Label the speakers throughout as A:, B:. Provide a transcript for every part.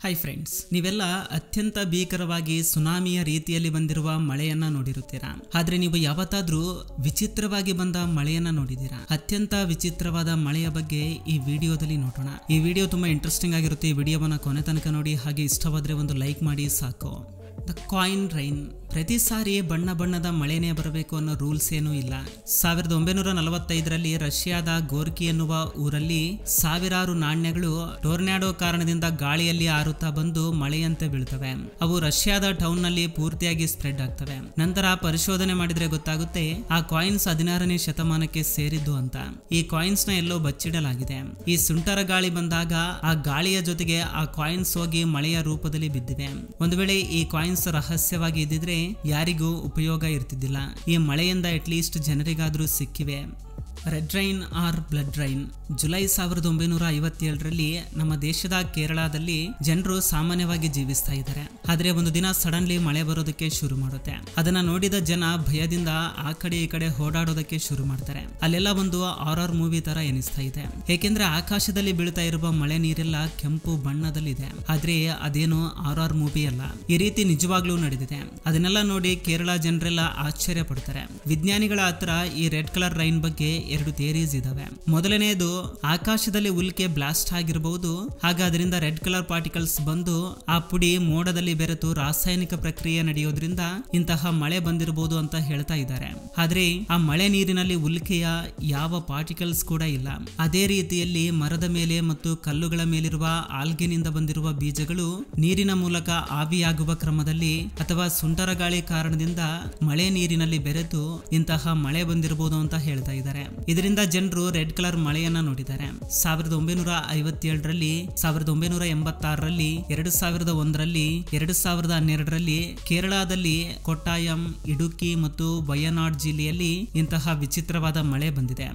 A: Hi friends, ನೀವೆಲ್ಲ ಅತ್ಯಂತ ಭೀಕರವಾಗಿ ಸುನಾಮಿಯ ರೀತಿಯಲ್ಲಿ ಬಂದಿರುವ ಮಳೆಯನ್ನ ನೋಡಿರುತ್ತೀರಾ. ಆದ್ರೆ ನೀವು ಯಾವತ್ತಾದ್ರೂ ವಿಚಿತ್ರವಾಗಿ ಬಂದ ಮಳೆಯನ್ನ ನೋಡಿದೀರಾ? ಅತ್ಯಂತ ವಿಚಿತ್ರವಾದ ಮಳೆಯ ಬಗ್ಗೆ ಈ ವಿಡಿಯೋದಲ್ಲಿ ನೋಡೋಣ. ಈ ವಿಡಿಯೋ ತುಂಬಾ ಇಂಟ್ರೆಸ್ಟಿಂಗ್ ಆಗಿರುತ್ತೆ. ಈ ವಿಡಿಯೋವನ್ನ ಕೊನೆ ತನಕ ನೋಡಿ, ಹಾಗೆ ಇಷ್ಟವಾದ್ರೆ ಒಂದು ಲೈಕ್ ಮಾಡಿ ಸಾಕು. The coin rain. ಪ್ರತಿ ಸಾರಿ ಬಣ್ಣ ಬಣ್ಣದ ಮಳೆನೇ ಬರಬೇಕು ಅನ್ನೋ ರೂಲ್ಸ್ ಏನೂ ಇಲ್ಲ. 1945ರಲ್ಲಿ ರಷ್ಯಾದ ಗೋರ್ಕಿ ಎನ್ನುವ ಊರಲ್ಲಿ ಸಾವಿರಾರು ನಾಣ್ಯಗಳು ಟೋರ್ನಾಡೋ ಕಾರಣದಿಂದ ಗಾಳಿಯಲ್ಲಿ ಹಾರುತ್ತಾ ಬಂದು ಮಳೆಯಂತೆ ಬೀಳ್ತವೆ. ಅವು ರಷ್ಯಾದ ಟೌನ್ ನಲ್ಲಿ ಪೂರ್ತಿಯಾಗಿ ಸ್ಪ್ರೆಡ್ ಆಗ್ತವೆ. ನಂತರ ಪರಿಶೋಧನೆ ಮಾಡಿದ್ರೆ ಗೊತ್ತಾಗುತ್ತೆ ಆ ಕಾಯಿನ್ಸ್ 16ನೇ ಶತಮಾನಕ್ಕೆ ಸೇರಿದ್ದು ಅಂತ. ಈ ಕಾಯಿನ್ಸ್ ನ ಎಲ್ಲೋ ಬಚ್ಚಿಡಲಾಗಿದೆ. ಈ ಸುಂಟರ ಗಾಳಿ ಬಂದಾಗ ಆ ಗಾಳಿಯ ಜೊತೆಗೆ ಆ ಕಾಯಿನ್ಸ್ ಹೋಗಿ ಮಳೆಯ ರೂಪದಲ್ಲಿ ಬಿದ್ದಿವೆ. ಒಂದು ವೇಳೆ ಈ ಕಾಯಿನ್ಸ್ ರಹಸ್ಯವಾಗಿ ಇದ್ದಿದ್ರೆ ಯಾರಿಗೂ ಉಪಯೋಗ ಇರ್ತಿದ್ದಿಲ್ಲ. ಈ ಮಳೆಯಿಂದ ಅಟ್ಲೀಸ್ಟ್ ಜನರಿಗಾದ್ರೂ ಸಿಕ್ಕಿವೆ. Red rain or blood rain. July 1957ರಲ್ಲಿ ನಮ್ಮ ದೇಶದ ಕೇರಳದಲ್ಲಿ ಜನರು ಸಾಮಾನ್ಯವಾಗಿ ಜೀವಿಸ್ತಾ ಇದ್ದಾರೆ. ಆದ್ರೆ ಒಂದು ದಿನ ಸಡನ್ಲಿ ಮಳೆ ಬರೋದಕ್ಕೆ ಶುರು ಮಾಡುತ್ತೆ. ಅದನ್ನ ನೋಡಿದ ಜನ ಭಯದಿಂದ ಆ ಕಡೆ ಈ ಕಡೆ ಓಡಾಡೋದಕ್ಕೆ ಶುರು ಮಾಡ್ತಾರೆ. ಅಲ್ಲೆಲ್ಲ ಒಂದು ಹಾರರ್ ಮೂವಿ ತರ ಎನಿಸ್ತಾ ಇದೆ. ಏಕೆಂದ್ರೆ ಆಕಾಶದಲ್ಲಿ ಬೀಳ್ತಾ ಇರುವ ಮಳೆ ನೀರೆಲ್ಲ ಕೆಂಪು ಬಣ್ಣದಲ್ಲಿದೆ. ಆದ್ರೆ ಅದೇನು ಹಾರರ್ ಮೂವಿ ಅಲ್ಲ, ಈ ರೀತಿ ನಿಜವಾಗ್ಲೂ ನಡೆದಿದೆ. ಅದನ್ನೆಲ್ಲ ನೋಡಿ ಕೇರಳ ಜನರೆಲ್ಲ ಆಶ್ಚರ್ಯ ಪಡ್ತಾರೆ. ವಿಜ್ಞಾನಿಗಳ ಹತ್ರ ಈ ರೆಡ್ ಕಲರ್ ರೈನ್ ಬಗ್ಗೆ 2 ಥಿಯರೀಸ್ ಇದಾವೆ. ಮೊದಲನೆಯದು, ಆಕಾಶದಲ್ಲಿ ಉಲ್ಕೆ ಬ್ಲಾಸ್ಟ್ ಆಗಿರಬಹುದು. ಆಗ ಅದರಿಂದ ರೆಡ್ ಕಲರ್ ಪಾರ್ಟಿಕಲ್ಸ್ ಬಂದು ಆ ಪುಡಿ ಮೋಡದಲ್ಲಿ ಬೆರೆತು ರಾಸಾಯನಿಕ ಪ್ರಕ್ರಿಯೆ ನಡೆಯೋದ್ರಿಂದ ಇಂತಹ ಮಳೆ ಬಂದಿರಬಹುದು ಅಂತ ಹೇಳ್ತಾ ಇದ್ದಾರೆ. ಆದ್ರೆ ಆ ಮಳೆ ನೀರಿನಲ್ಲಿ ಉಲ್ಕೆಯ ಯಾವ ಪಾರ್ಟಿಕಲ್ಸ್ ಕೂಡ ಇಲ್ಲ. ಅದೇ ರೀತಿಯಲ್ಲಿ ಮರದ ಮೇಲೆ ಮತ್ತು ಕಲ್ಲುಗಳ ಮೇಲಿರುವ ಆಲ್ಗೆನಿಂದ ಬಂದಿರುವ ಬೀಜಗಳು ನೀರಿನ ಮೂಲಕ ಆವಿಯಾಗುವ ಕ್ರಮದಲ್ಲಿ ಅಥವಾ ಸುಂಟರ ಗಾಳಿ ಕಾರಣದಿಂದ ಮಳೆ ನೀರಿನಲ್ಲಿ ಬೆರೆತು ಇಂತಹ ಮಳೆ ಬಂದಿರಬಹುದು ಅಂತ ಹೇಳ್ತಾ ಇದ್ದಾರೆ. ಇದರಿಂದ ಜನರು ರೆಡ್ ಕಲರ್ ಮಳೆಯನ್ನ ನೋಡಿದ್ದಾರೆ. 1957ರಲ್ಲಿ, 1986ರಲ್ಲಿ, 2001ರಲ್ಲಿ, 2012ರಲ್ಲಿ ಕೇರಳದಲ್ಲಿ ಕೊಟ್ಟಾಯಂ, ಇಡುಕ್ಕಿ ಮತ್ತು ವಯನಾಡ್ ಜಿಲ್ಲೆಯಲ್ಲಿ ಇಂತಹ ವಿಚಿತ್ರವಾದ ಮಳೆ ಬಂದಿದೆ.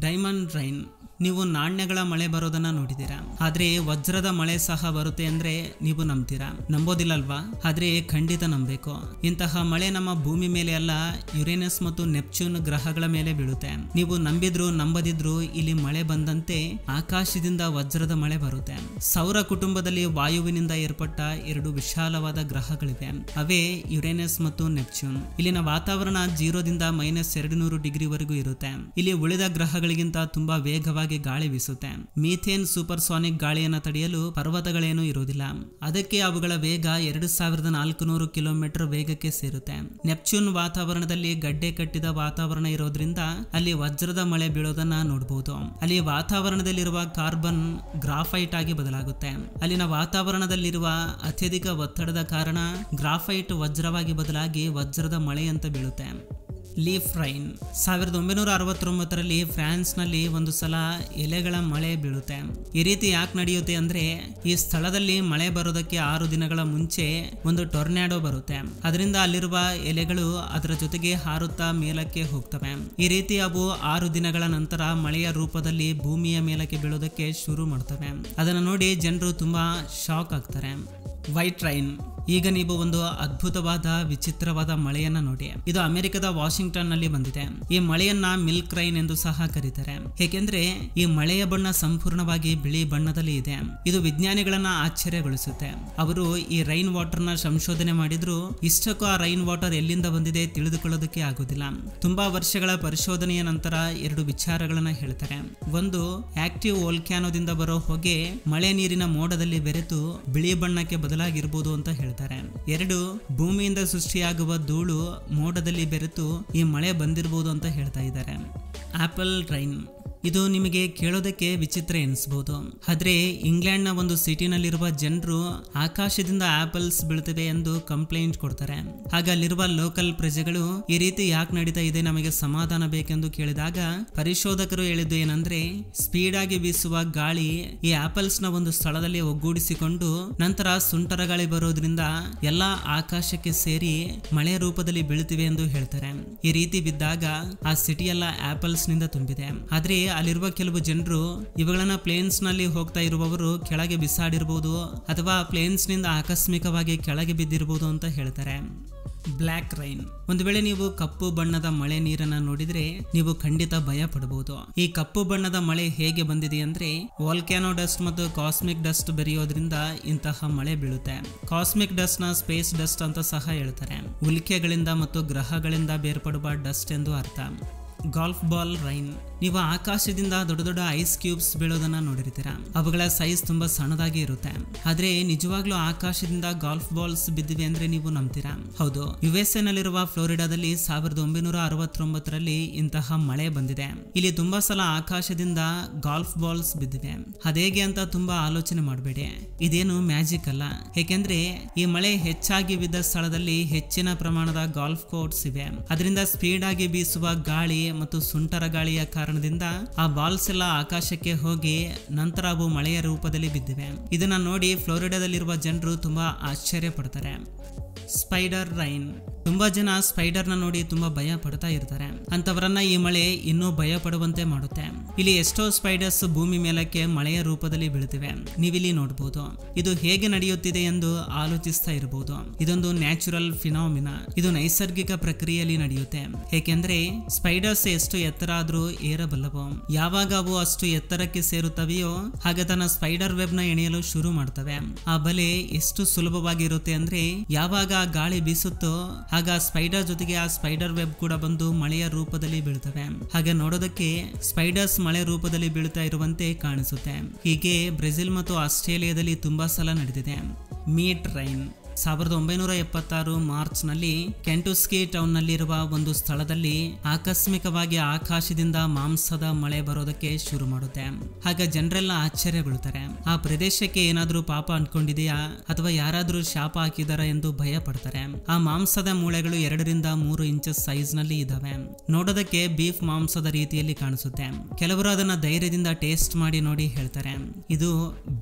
A: Diamond rain. ನೀವು ನಾಣ್ಯಗಳ ಮಳೆ ಬರೋದನ್ನ ನೋಡಿದೀರಾ. ಆದ್ರೆ ವಜ್ರದ ಮಳೆ ಸಹ ಬರುತ್ತೆ ಅಂದ್ರೆ ನೀವು ನಂಬ್ತೀರಾ? ನಂಬೋದಿಲ್ಲಲ್ವಾ? ಆದ್ರೆ ಖಂಡಿತ ನಂಬಬೇಕು. ಇಂತಹ ಮಳೆ ನಮ್ಮ ಭೂಮಿ ಮೇಲೆ ಅಲ್ಲ, ಯುರೇನಸ್ ಮತ್ತು ನೆಪ್ಚೂನ್ ಗ್ರಹಗಳ ಮೇಲೆ ಬೀಳುತ್ತೆ. ನೀವು ನಂಬಿದ್ರು ನಂಬದಿದ್ರು ಇಲ್ಲಿ ಮಳೆ ಬಂದಂತೆ ಆಕಾಶದಿಂದ ವಜ್ರದ ಮಳೆ ಬರುತ್ತೆ. ಸೌರ ಕುಟುಂಬದಲ್ಲಿ ವಾಯುವಿನಿಂದ ಏರ್ಪಟ್ಟ 2 ವಿಶಾಲವಾದ ಗ್ರಹಗಳಿವೆ. ಅವೇ ಯುರೇನಸ್ ಮತ್ತು ನೆಪ್ಚೂನ್. ಇಲ್ಲಿನ ವಾತಾವರಣ 0ದಿಂದ -200 ಡಿಗ್ರಿ ವರೆಗೂ ಇರುತ್ತೆ. ಇಲ್ಲಿ ಉಳಿದ ಗ್ರಹಗಳಿಗಿಂತ ತುಂಬಾ ವೇಗವಾಗಿ ಗಾಳಿ ಬೀಸುತ್ತೆ. ಮೀಥೇನ್ ಸೂಪರ್ಸಾನಿಕ್ ಗಾಳಿಯನ್ನು ತಡೆಯಲು ಪರ್ವತಗಳೇನೂ ಇರುವುದಿಲ್ಲ. ಅದಕ್ಕೆ ಅವುಗಳ ವೇಗ 2400 ಕಿಲೋಮೀಟರ್ ವೇಗಕ್ಕೆ ಸೇರುತ್ತೆ. ನೆಪ್ಚೂನ್ ವಾತಾವರಣದಲ್ಲಿ ಗಡ್ಡೆ ಕಟ್ಟಿದ ವಾತಾವರಣ ಇರೋದ್ರಿಂದ ಅಲ್ಲಿ ವಜ್ರದ ಮಳೆ ಬೀಳೋದನ್ನ ನೋಡಬಹುದು. ಅಲ್ಲಿ ವಾತಾವರಣದಲ್ಲಿರುವ ಕಾರ್ಬನ್ ಗ್ರಾಫೈಟ್ ಆಗಿ ಬದಲಾಗುತ್ತೆ. ಅಲ್ಲಿನ ವಾತಾವರಣದಲ್ಲಿರುವ ಅತ್ಯಧಿಕ ಒತ್ತಡದ ಕಾರಣ ಗ್ರಾಫೈಟ್ ವಜ್ರವಾಗಿ ಬದಲಾಗಿ ವಜ್ರದ ಮಳೆ ಅಂತ ಬೀಳುತ್ತೆ. Leaf rain. 1969ರಲ್ಲಿ ಫ್ರಾನ್ಸ್ ನಲ್ಲಿ ಒಂದು ಸಲ ಎಲೆಗಳ ಮಳೆ ಬೀಳುತ್ತೆ. ಈ ರೀತಿ ಯಾಕೆ ನಡೆಯುತ್ತೆ ಅಂದ್ರೆ, ಈ ಸ್ಥಳದಲ್ಲಿ ಮಳೆ ಬರೋದಕ್ಕೆ 6 ದಿನಗಳ ಮುಂಚೆ ಒಂದು ಟೊರ್ನಾಡೋ ಬರುತ್ತೆ. ಅದರಿಂದ ಅಲ್ಲಿರುವ ಎಲೆಗಳು ಅದರ ಜೊತೆಗೆ ಹಾರುತ್ತಾ ಮೇಲಕ್ಕೆ ಹೋಗ್ತವೆ. ಈ ರೀತಿ ಅವು 6 ದಿನಗಳ ನಂತರ ಮಳೆಯ ರೂಪದಲ್ಲಿ ಭೂಮಿಯ ಮೇಲಕ್ಕೆ ಬೀಳೋದಕ್ಕೆ ಶುರು ಮಾಡ್ತವೆ. ಅದನ್ನು ನೋಡಿ ಜನರು ತುಂಬಾ ಶಾಕ್ ಆಗ್ತಾರೆ. White rain. ಈಗ ನೀವು ಒಂದು ಅದ್ಭುತವಾದ ವಿಚಿತ್ರವಾದ ಮಳೆಯನ್ನ ನೋಡಿ. ಇದು ಅಮೆರಿಕದ ವಾಷಿಂಗ್ಟನ್ ನಲ್ಲಿ ಬಂದಿದೆ. ಈ ಮಳೆಯನ್ನ ಮಿಲ್ಕ್ ರೈನ್ ಎಂದು ಸಹ ಕರೀತಾರೆ. ಏಕೆಂದ್ರೆ ಈ ಮಳೆಯ ಬಣ್ಣ ಸಂಪೂರ್ಣವಾಗಿ ಬಿಳಿ ಬಣ್ಣದಲ್ಲಿ ಇದೆ. ಇದು ವಿಜ್ಞಾನಿಗಳನ್ನ ಆಶ್ಚರ್ಯಗೊಳಿಸುತ್ತೆ. ಅವರು ಈ ರೈನ್ ವಾಟರ್ ನ ಸಂಶೋಧನೆ ಮಾಡಿದ್ರು ಇಷ್ಟಕ್ಕೂ ಆ ರೈನ್ ವಾಟರ್ ಎಲ್ಲಿಂದ ಬಂದಿದೆ ತಿಳಿದುಕೊಳ್ಳೋದಕ್ಕೆ ಆಗುದಿಲ್ಲ. ತುಂಬಾ ವರ್ಷಗಳ ಪರಿಶೋಧನೆಯ ನಂತರ 2 ವಿಚಾರಗಳನ್ನ ಹೇಳ್ತಾರೆ. ಒಂದು, ಆಕ್ಟಿವ್ ವೋಲ್ಕ್ಯಾನೋದಿಂದ ಬರೋ ಹೊಗೆ ಮಳೆ ನೀರಿನ ಮೋಡದಲ್ಲಿ ಬೆರೆತು ಬಿಳಿ ಬಣ್ಣಕ್ಕೆ ಬದಲಾಗಿರ್ಬೋದು ಅಂತ ಹೇಳ್ತಾರೆ. 2, ಭೂಮಿಯಿಂದ ಸೃಷ್ಟಿಯಾಗುವ ಧೂಳು ಮೋಡದಲ್ಲಿ ಬೆರೆತು ಈ ಮಳೆ ಬಂದಿರಬಹುದು ಅಂತ ಹೇಳ್ತಾ ಇದ್ದಾರೆ. Apple rain. ಇದು ನಿಮಗೆ ಕೇಳೋದಕ್ಕೆ ವಿಚಿತ್ರ ಎನಿಸಬಹುದು. ಆದ್ರೆ ಇಂಗ್ಲೆಂಡ್ ನ ಒಂದು ಸಿಟಿನಲ್ಲಿರುವ ಜನರು ಆಕಾಶದಿಂದ ಆಪಲ್ಸ್ ಬೀಳ್ತವೆ ಎಂದು ಕಂಪ್ಲೇಂಟ್ ಕೊಡ್ತಾರೆ. ಆಗ ಅಲ್ಲಿರುವ ಲೋಕಲ್ ಪ್ರಜೆಗಳು ಈ ರೀತಿ ಯಾಕೆ ನಡೀತಾ ಇದೆ, ನಮಗೆ ಸಮಾಧಾನ ಬೇಕೆಂದು ಕೇಳಿದಾಗ ಪರಿಶೋಧಕರು ಹೇಳಿದ್ದು ಏನಂದ್ರೆ, ಸ್ಪೀಡ್ ಆಗಿ ಬೀಸುವ ಗಾಳಿ ಈ ಆಪಲ್ಸ್ ನ ಒಂದು ಸ್ಥಳದಲ್ಲಿ ಒಗ್ಗೂಡಿಸಿಕೊಂಡು ನಂತರ ಸುಂಟರ ಗಾಳಿ ಬರೋದ್ರಿಂದ ಎಲ್ಲಾ ಆಕಾಶಕ್ಕೆ ಸೇರಿ ಮಳೆ ರೂಪದಲ್ಲಿ ಬೀಳ್ತಿವೆ ಎಂದು ಹೇಳ್ತಾರೆ. ಈ ರೀತಿ ಬಿದ್ದಾಗ ಆ ಸಿಟಿ ಎಲ್ಲ ಆಪಲ್ಸ್ ನಿಂದ ತುಂಬಿದೆ. ಆದ್ರೆ ಅಲ್ಲಿರುವ ಕೆಲವು ಜನರು ಇವುಗಳನ್ನ ಪ್ಲೇನ್ಸ್ ನಲ್ಲಿ ಹೋಗ್ತಾ ಇರುವವರು ಕೆಳಗೆ ಬಿಸಾಡಿರಬಹುದು ಅಥವಾ ಪ್ಲೇನ್ಸ್ ನಿಂದ ಆಕಸ್ಮಿಕವಾಗಿ ಕೆಳಗೆ ಬಿದ್ದಿರಬಹುದು ಅಂತ ಹೇಳ್ತಾರೆ. Black rain. ಒಂದು ವೇಳೆ ನೀವು ಕಪ್ಪು ಬಣ್ಣದ ಮಳೆ ನೀರನ್ನ ನೋಡಿದ್ರೆ ನೀವು ಖಂಡಿತ ಭಯ ಪಡಬಹುದು. ಈ ಕಪ್ಪು ಬಣ್ಣದ ಮಳೆ ಹೇಗೆ ಬಂದಿದೆ ಅಂದ್ರೆ ವಾಲ್ಕ್ಯಾನೋ ಡಸ್ಟ್ ಮತ್ತು ಕಾಸ್ಮಿಕ್ ಡಸ್ಟ್ ಬೆರೆಯೋದ್ರಿಂದ ಇಂತಹ ಮಳೆ ಬೀಳುತ್ತೆ. ಕಾಸ್ಮಿಕ್ ಡಸ್ಟ್ ನ ಸ್ಪೇಸ್ ಡಸ್ಟ್ ಅಂತ ಸಹ ಹೇಳ್ತಾರೆ. ಉಲ್ಕೆಗಳಿಂದ ಮತ್ತು ಗ್ರಹಗಳಿಂದ ಬೇರ್ಪಡುವ ಡಸ್ಟ್ ಎಂದು ಅರ್ಥ. Golf ball rain. ನೀವು ಆಕಾಶದಿಂದ ದೊಡ್ಡ ದೊಡ್ಡ ಐಸ್ ಕ್ಯೂಬ್ಸ್ ಬೀಳೋದನ್ನ ನೋಡಿರ್ತೀರಾ. ಅವುಗಳ ಸೈಜ್ ತುಂಬಾ ಸಣ್ಣದಾಗಿ ಇರುತ್ತೆ. ಆದ್ರೆ ನಿಜವಾಗ್ಲೂ ಆಕಾಶದಿಂದ ಗಾಲ್ಫ್ ಬಾಲ್ಸ್ ಬಿದ್ದಿವೆ ಅಂದ್ರೆ ನೀವು ನಂಬ್ತೀರಾ? ಹೌದು, USA ನಲ್ಲಿರುವ ಫ್ಲೋರಿಡಾದಲ್ಲಿ 1969ರಲ್ಲಿ ಇಂತಹ ಮಳೆ ಬಂದಿದೆ. ಇಲ್ಲಿ ತುಂಬಾ ಸಲ ಆಕಾಶದಿಂದ ಗಾಲ್ಫ್ ಬಾಲ್ಸ್ ಬಿದ್ದಿವೆ. ಅದೇಗೆ ಅಂತ ತುಂಬಾ ಆಲೋಚನೆ ಮಾಡಬೇಡಿ. ಇದೇನು ಮ್ಯಾಜಿಕ್ ಅಲ್ಲ. ಏಕೆಂದ್ರೆ ಈ ಮಳೆ ಹೆಚ್ಚಾಗಿ ಬಿದ್ದ ಸ್ಥಳದಲ್ಲಿ ಹೆಚ್ಚಿನ ಪ್ರಮಾಣದ ಗಾಲ್ಫ್ ಕೋರ್ಟ್ಸ್ ಇವೆ. ಅದರಿಂದ ಸ್ಪೀಡ್ ಆಗಿ ಬೀಸುವ ಗಾಳಿ ಮತ್ತು ಸುಂಟರ ಗಾಳಿಯ ಕಾರಣದಿಂದ ಆ ಬಾಲ್ಸ್ ಎಲ್ಲ ಆಕಾಶಕ್ಕೆ ಹೋಗಿ ನಂತರ ಅವು ಮಳೆಯ ರೂಪದಲ್ಲಿ ಬಿದ್ದಿವೆ. ಇದನ್ನ ನೋಡಿ ಫ್ಲೋರಿಡಾದಲ್ಲಿರುವ ಜನರು ತುಂಬಾ ಆಶ್ಚರ್ಯ ಪಡ್ತಾರೆ. Spider rain. ತುಂಬಾ ಜನ ಸ್ಪೈಡರ್ ನ ನೋಡಿ ತುಂಬಾ ಭಯ ಪಡ್ತಾ ಇರ್ತಾರೆ. ಅಂತವರನ್ನ ಈ ಮಳೆ ಇನ್ನೂ ಭಯ ಪಡುವಂತೆ ಮಾಡುತ್ತೆ. ಇಲ್ಲಿ ಎಷ್ಟೋ ಸ್ಪೈಡರ್ಸ್ ಭೂಮಿ ಮೇಲಕ್ಕೆ ಮಳೆಯ ರೂಪದಲ್ಲಿ ಬೀಳುತ್ತಿವೆ. ನೀವಿಲ್ಲಿ ನೋಡಬಹುದು. ಇದು ಹೇಗೆ ನಡೆಯುತ್ತಿದೆ ಎಂದು ಆಲೋಚಿಸ್ತಾ ಇರಬಹುದು. ಇದೊಂದು ನ್ಯಾಚುರಲ್ ಫಿನಾಮಿನಾ. ಇದು ನೈಸರ್ಗಿಕ ಪ್ರಕ್ರಿಯೆಯಲ್ಲಿ ನಡೆಯುತ್ತೆ. ಏಕೆಂದ್ರೆ ಸ್ಪೈಡರ್ಸ್ ಎಷ್ಟು ಎತ್ತರ ಆದ್ರೂ ಏರಬಲ್ಲವು. ಯಾವಾಗ ಅವು ಅಷ್ಟು ಎತ್ತರಕ್ಕೆ ಸೇರುತ್ತವೆಯೋ ಹಾಗೆ ತನ್ನ ಸ್ಪೈಡರ್ ವೆಬ್ ನ ಎಣೆಯಲು ಶುರು ಮಾಡ್ತವೆ. ಆ ಬಲೆ ಎಷ್ಟು ಸುಲಭವಾಗಿ ಇರುತ್ತೆ ಅಂದ್ರೆ ಯಾವಾಗ ಗಾಳಿ ಬೀಸುತ್ತೋ ಆಗ ಸ್ಪೈಡರ್ ಜೊತೆಗೆ ಆ ಸ್ಪೈಡರ್ ವೆಬ್ ಕೂಡ ಬಂದು ಮಳೆಯ ರೂಪದಲ್ಲಿ ಬೀಳ್ತವೆ. ಹಾಗೆ ನೋಡೋದಕ್ಕೆ ಸ್ಪೈಡರ್ಸ್ ಮಳೆ ರೂಪದಲ್ಲಿ ಬೀಳ್ತಾ ಇರುವಂತೆ ಕಾಣಿಸುತ್ತೆ. ಹೀಗೆ ಬ್ರೆಜಿಲ್ ಮತ್ತು ಆಸ್ಟ್ರೇಲಿಯಾದಲ್ಲಿ ತುಂಬಾ ಸಲ ನಡೆದಿದೆ. Meet rain. 1976 ಮಾರ್ಚ್ ನಲ್ಲಿ ಕೆಂಟುಸ್ಕಿ ಟೌನ್ ನಲ್ಲಿರುವ ಒಂದು ಸ್ಥಳದಲ್ಲಿ ಆಕಸ್ಮಿಕವಾಗಿ ಆಕಾಶದಿಂದ ಮಾಂಸದ ಮಳೆ ಬರೋದಕ್ಕೆ ಶುರು ಮಾಡುತ್ತೆ. ಹಾಗೆ ಜನರೆಲ್ಲ ಆಶ್ಚರ್ಯಗೊಳ್ತಾರೆ. ಆ ಪ್ರದೇಶಕ್ಕೆ ಏನಾದ್ರೂ ಪಾಪ ಅಂಟ್ಕೊಂಡಿದೆಯಾ ಅಥವಾ ಯಾರಾದ್ರೂ ಶಾಪ ಹಾಕಿದಾರ ಎಂದು ಭಯ ಪಡ್ತಾರೆ. ಆ ಮಾಂಸದ ಮೂಳೆಗಳು 2 ರಿಂದ 3 ಇಂಚಸ್ ಸೈಜ್ ನಲ್ಲಿ ಇದಾವೆ. ನೋಡೋದಕ್ಕೆ ಬೀಫ್ ಮಾಂಸದ ರೀತಿಯಲ್ಲಿ ಕಾಣಿಸುತ್ತೆ. ಕೆಲವರು ಅದನ್ನ ಧೈರ್ಯದಿಂದ ಟೇಸ್ಟ್ ಮಾಡಿ ನೋಡಿ ಹೇಳ್ತಾರೆ ಇದು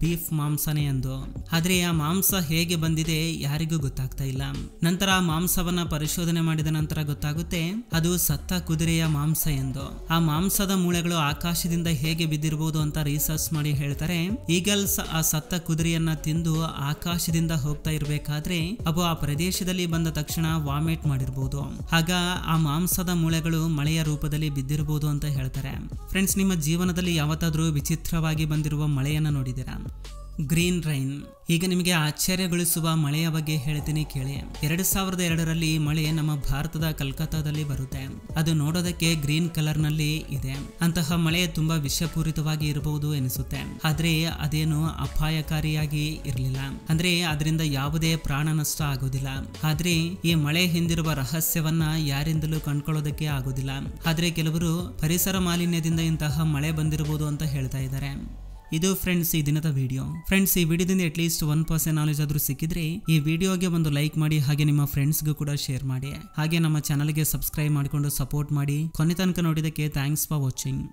A: ಬೀಫ್ ಮಾಂಸನೇ ಎಂದು. ಆದ್ರೆ ಆ ಮಾಂಸ ಹೇಗೆ ಬಂದಿದೆ ಯಾರಿಗೂ ಗೊತ್ತಾಗ್ತಾ ಇಲ್ಲ. ನಂತರ ಆ ಮಾಂಸವನ್ನ ಪರಿಶೋಧನೆ ಮಾಡಿದ ನಂತರ ಗೊತ್ತಾಗುತ್ತೆ ಅದು ಸತ್ತ ಕುದುರೆಯ ಮಾಂಸ ಎಂದು. ಆ ಮಾಂಸದ ಮೂಳೆಗಳು ಆಕಾಶದಿಂದ ಹೇಗೆ ಬಿದ್ದಿರಬಹುದು ಅಂತ ರಿಸರ್ಚ್ ಮಾಡಿ ಹೇಳ್ತಾರೆ. ಈಗಲ್ಸ್ ಆ ಸತ್ತ ಕುದುರೆಯನ್ನ ತಿಂದು ಆಕಾಶದಿಂದ ಹೋಗ್ತಾ ಇರಬೇಕಾದ್ರೆ ಅವು ಆ ಪ್ರದೇಶದಲ್ಲಿ ಬಂದ ತಕ್ಷಣ ವಾಮಿಟ್ ಮಾಡಿರಬಹುದು. ಆಗ ಆ ಮಾಂಸದ ಮೂಳೆಗಳು ಮಳೆಯ ರೂಪದಲ್ಲಿ ಬಿದ್ದಿರಬಹುದು ಅಂತ ಹೇಳ್ತಾರೆ. ಫ್ರೆಂಡ್ಸ್, ನಿಮ್ಮ ಜೀವನದಲ್ಲಿ ಯಾವತ್ತಾದ್ರೂ ವಿಚಿತ್ರವಾಗಿ ಬಂದಿರುವ ಮಳೆಯನ್ನ ನೋಡಿದ್ದೀರಾ? Green rain. ಈಗ ನಿಮಗೆ ಆಶ್ಚರ್ಯಗೊಳಿಸುವ ಮಳೆಯ ಬಗ್ಗೆ ಹೇಳ್ತೀನಿ ಕೇಳಿ. 2002ರಲ್ಲಿ ಮಳೆ ನಮ್ಮ ಭಾರತದ ಕಲ್ಕತ್ತಾದಲ್ಲಿ ಬರುತ್ತೆ. ಅದು ನೋಡೋದಕ್ಕೆ ಗ್ರೀನ್ ಕಲರ್ ನಲ್ಲಿ ಇದೆ. ಅಂತಹ ಮಳೆ ತುಂಬಾ ವಿಷಪೂರಿತವಾಗಿ ಇರಬಹುದು ಎನಿಸುತ್ತೆ. ಆದ್ರೆ ಅದೇನು ಅಪಾಯಕಾರಿಯಾಗಿ ಇರಲಿಲ್ಲ. ಅಂದ್ರೆ ಅದರಿಂದ ಯಾವುದೇ ಪ್ರಾಣ ನಷ್ಟ ಆಗೋದಿಲ್ಲ. ಆದ್ರೆ ಈ ಮಳೆ ಹಿಂದಿರುವ ರಹಸ್ಯವನ್ನ ಯಾರಿಂದಲೂ ಕಂಡುಕೊಳ್ಳೋದಕ್ಕೆ ಆಗೋದಿಲ್ಲ. ಆದ್ರೆ ಕೆಲವರು ಪರಿಸರ ಮಾಲಿನ್ಯದಿಂದ ಇಂತಹ ಮಳೆ ಬಂದಿರಬಹುದು ಅಂತ ಹೇಳ್ತಾ ಇದ್ದಾರೆ. ಇದು ಫ್ರೆಂಡ್ಸ್ ಈ ದಿನದ ವಿಡಿಯೋ. ಫ್ರೆಂಡ್ಸ್, ಈ ವಿಡಿಯೋದಿಂದ ಅಟ್ಲೀಸ್ಟ್ 1% ನಾಲೆಜ್ ಆದ್ರೂ ಸಿಕ್ಕಿದ್ರೆ ಈ ವಿಡಿಯೋಗೆ ಒಂದು ಲೈಕ್ ಮಾಡಿ, ಹಾಗೆ ನಿಮ್ಮ ಫ್ರೆಂಡ್ಸ್ಗೂ ಕೂಡ ಶೇರ್ ಮಾಡಿ. ಹಾಗೆ ನಮ್ಮ ಚಾನಲ್ಗೆ ಸಬ್ಸ್ಕ್ರೈಬ್ ಮಾಡಿಕೊಂಡು ಸಪೋರ್ಟ್ ಮಾಡಿ. ಕೊನೆ ತನಕ ನೋಡಿದಕ್ಕೆ ಥ್ಯಾಂಕ್ಸ್ ಫಾರ್ ವಾಚಿಂಗ್.